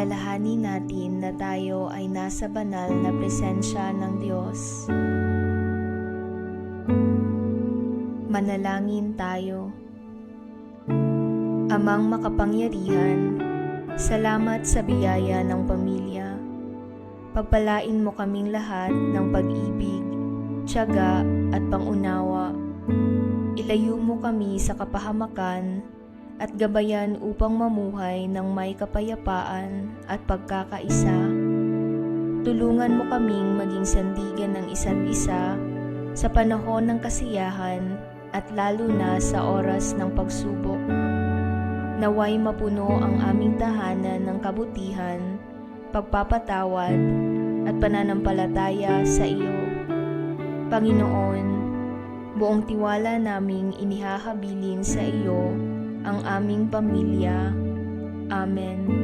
alalahanin natin na tayo ay nasa banal na presensya ng Diyos. Manalangin tayo. Amang makapangyarihan, salamat sa biyaya ng pamilya. Pagpalain mo kaming lahat ng pag-ibig, tiyaga at pangunawa. Ilayo mo kami sa kapahamakan at gabayan upang mamuhay ng may kapayapaan at pagkakaisa. Tulungan mo kaming maging sandigan ng isa't isa sa panahon ng kasiyahan at lalo na sa oras ng pagsubok. Naway mapuno ang aming tahanan ng kabutihan, pagpapatawad at pananampalataya sa iyo. Panginoon, buong tiwala naming inihahabilin sa iyo ang aming pamilya. Amen.